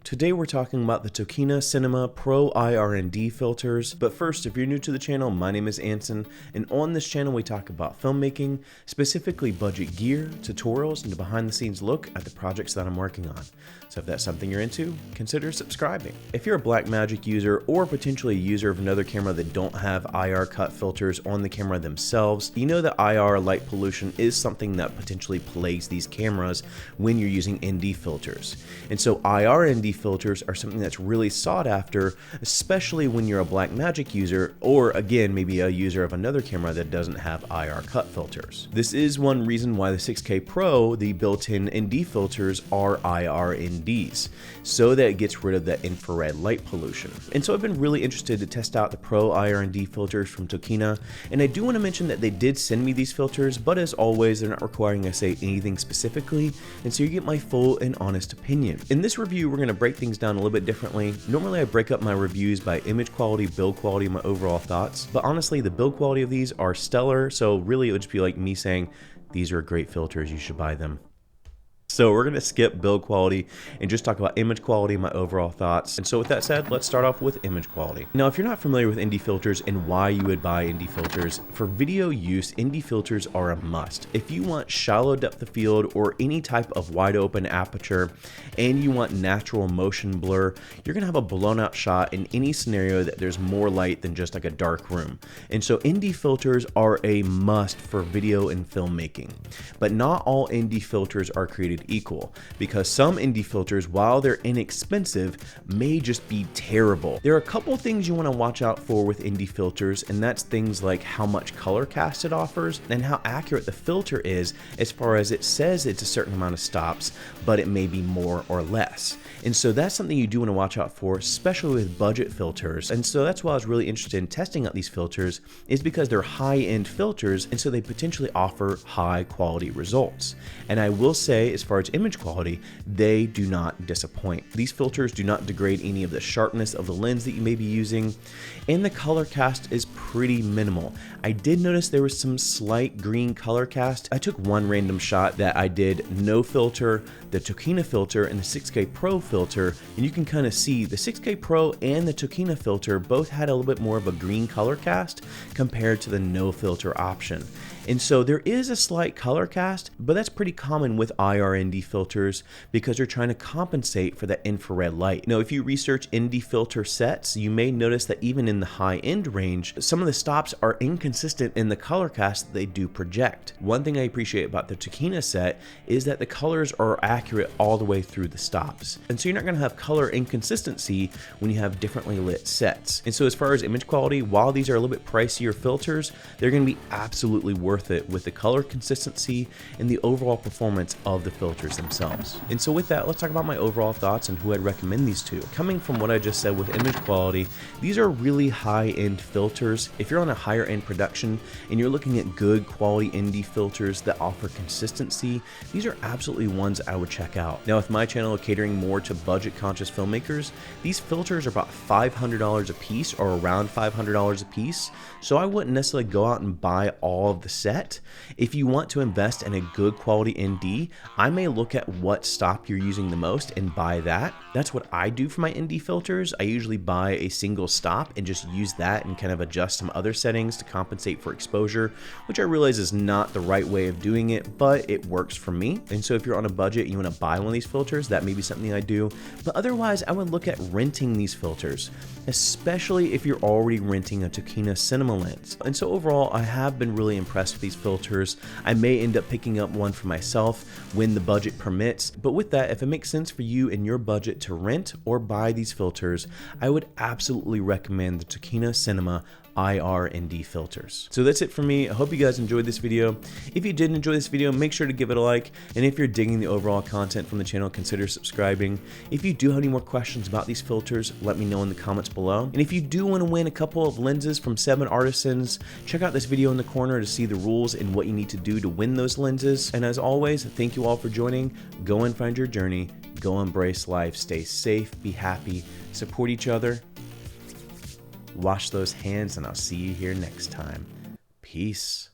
Today we're talking about the Tokina Cinema Pro IRND filters, but first, if you're new to the channel, my name is Anson, and on this channel we talk about filmmaking, specifically budget gear, tutorials, and a behind the scenes look at the projects that I'm working on. So if that's something you're into, consider subscribing. If you're a Blackmagic user or potentially a user of another camera that don't have IR cut filters on the camera themselves, you know that IR light pollution is something that potentially plagues these cameras when you're using ND filters. And so IRND filters are something that's really sought after, especially when you're a Blackmagic user, or again, maybe a user of another camera that doesn't have IR cut filters. This is one reason why the 6K Pro, the built-in ND filters, are IRNDs, so that it gets rid of that infrared light pollution. And so I've been really interested to test out the Pro IRND filters from Tokina, and I do want to mention that they did send me these filters, but as always, they're not requiring I say anything specifically, and so you get my full and honest opinion. In this review, we're going to break things down a little bit differently. Normally I break up my reviews by image quality, build quality, and my overall thoughts, but honestly the build quality of these are stellar, so really it would just be like me saying these are great filters, you should buy them. So we're going to skip build quality and just talk about image quality and my overall thoughts. And so with that said, let's start off with image quality. Now, if you're not familiar with ND filters and why you would buy ND filters, for video use, ND filters are a must. If you want shallow depth of field or any type of wide open aperture and you want natural motion blur, you're going to have a blown out shot in any scenario that there's more light than just like a dark room. And so ND filters are a must for video and filmmaking. But not all ND filters are created equal, because some ND filters, while they're inexpensive, may just be terrible. There are a couple things you want to watch out for with ND filters, and that's things like how much color cast it offers and how accurate the filter is, as far as it says it's a certain amount of stops, but it may be more or less. And so that's something you do want to watch out for, especially with budget filters. And so that's why I was really interested in testing out these filters, is because they're high-end filters, and so they potentially offer high quality results. And I will say, as far as image quality, they do not disappoint. These filters do not degrade any of the sharpness of the lens that you may be using, and the color cast is pretty minimal. I did notice there was some slight green color cast. I took one random shot that I did no filter, the Tokina filter, and the 6K Pro filter, and you can kind of see the 6K Pro and the Tokina filter both had a little bit more of a green color cast compared to the no filter option. And so there is a slight color cast, but that's pretty common with IRND filters because you're trying to compensate for that infrared light. Now, if you research ND filter sets, you may notice that even in the high-end range, some of the stops are inconsistent in the color cast that they do project. One thing I appreciate about the Tokina set is that the colors are accurate all the way through the stops. And so you're not going to have color inconsistency when you have differently lit sets. And so as far as image quality, while these are a little bit pricier filters, they're going to be absolutely worth it with the color consistency and the overall performance of the filters themselves. And so with that, let's talk about my overall thoughts and who I'd recommend these to. Coming from what I just said with image quality, these are really high-end filters. If you're on a higher end production and you're looking at good quality ND filters that offer consistency, these are absolutely ones I would check out. Now, with my channel catering more to budget conscious filmmakers, these filters are about $500 a piece, or around $500 a piece. So I wouldn't necessarily go out and buy all of the set. If you want to invest in a good quality ND, I may look at what stop you're using the most and buy that. That's what I do for my ND filters. I usually buy a single stop and just use that and kind of adjust some other settings to compensate for exposure, which I realize is not the right way of doing it, but it works for me. And so if you're on a budget and you want to buy one of these filters, that may be something I do. But otherwise, I would look at renting these filters, especially if you're already renting a Tokina Cinema lens. And so overall, I have been really impressed with these filters. I may end up picking up one for myself when the budget permits, but with that, if it makes sense for you and your budget to rent or buy these filters, I would absolutely recommend the Tokina Cinema IRND filters. So that's it for me. I hope you guys enjoyed this video. If you did enjoy this video, make sure to give it a like, and if you're digging the overall content from the channel, consider subscribing. If you do have any more questions about these filters, let me know in the comments below. And if you do want to win a couple of lenses from 7 artisans, check out this video in the corner to see the rules and what you need to do to win those lenses. And as always, thank you all for joining. Go and find your journey. Go embrace life. Stay safe, be happy, support each other. Wash those hands, and I'll see you here next time. Peace.